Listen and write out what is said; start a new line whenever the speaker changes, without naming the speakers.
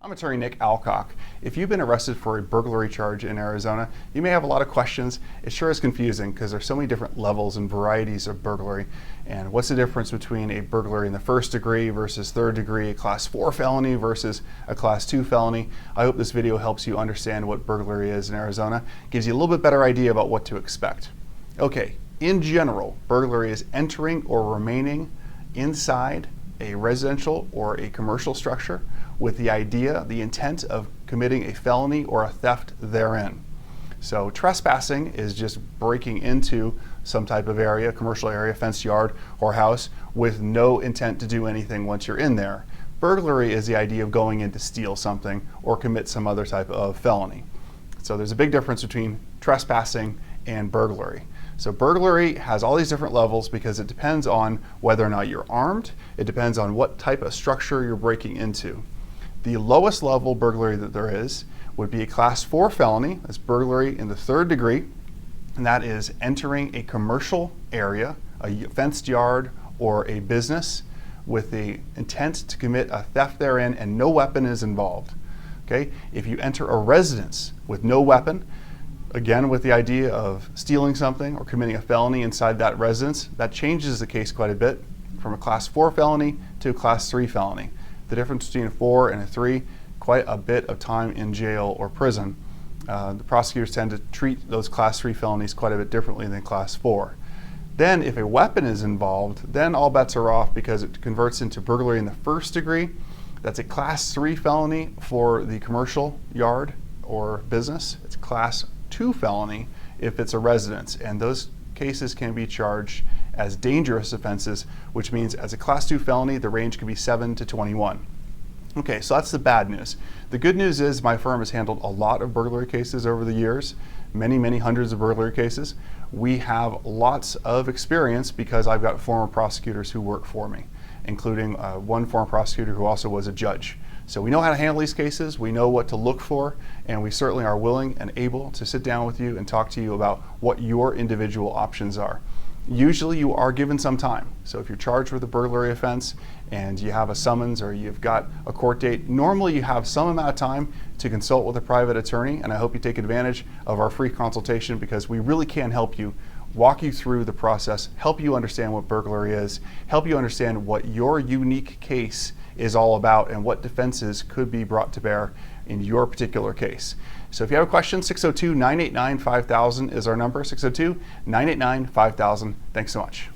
I'm attorney Nick Alcock. If you've been arrested for a burglary charge in Arizona, you may have a lot of questions. It sure is confusing because there's so many different levels and varieties of burglary. And what's the difference between a burglary in the first degree versus third degree, a class 4 felony versus a class 2 felony? I hope this video helps you understand what burglary is in Arizona, gives you a little bit better idea about what to expect. Okay, in general, burglary is entering or remaining inside a residential or a commercial structure with the intent of committing a felony or a theft therein. So trespassing is just breaking into some type of area, commercial area, fenced yard or house, with no intent to do anything once you're in there. Burglary is the idea of going in to steal something or commit some other type of felony. So there's a big difference between trespassing and burglary. So burglary has all these different levels because it depends on whether or not you're armed. It depends on what type of structure you're breaking into. The lowest level burglary that there is would be a class 4 felony. That's burglary in the third degree, and that is entering a commercial area, a fenced yard or a business with the intent to commit a theft therein and no weapon is involved. Okay? If you enter a residence with no weapon, again with the idea of stealing something or committing a felony inside that residence, that changes the case quite a bit from a class 4 felony to a class 3 felony. The difference between a 4 and a 3, quite a bit of time in jail or prison. The prosecutors tend to treat those class 3 felonies quite a bit differently than class 4. Then if a weapon is involved, then all bets are off because it converts into burglary in the first degree. That's a class 3 felony for the commercial yard or business. It's class 2 felony if it's a residence, and those cases can be charged as dangerous offenses, which means as a class 2 felony, the range can be 7 to 21. Okay, so that's the bad news. The good news is my firm has handled a lot of burglary cases over the years, many hundreds of burglary cases. We have lots of experience because I've got former prosecutors who work for me, including one former prosecutor who also was a judge. So we know how to handle these cases, we know what to look for, and we certainly are willing and able to sit down with you and talk to you about what your individual options are. Usually you are given some time. So if you're charged with a burglary offense and you have a summons or you've got a court date, normally you have some amount of time to consult with a private attorney, and I hope you take advantage of our free consultation because we really can help you, walk you through the process, help you understand what burglary is, help you understand what your unique case is all about and what defenses could be brought to bear in your particular case. So if you have a question, 602-989-5000 is our number, 602-989-5000. Thanks so much.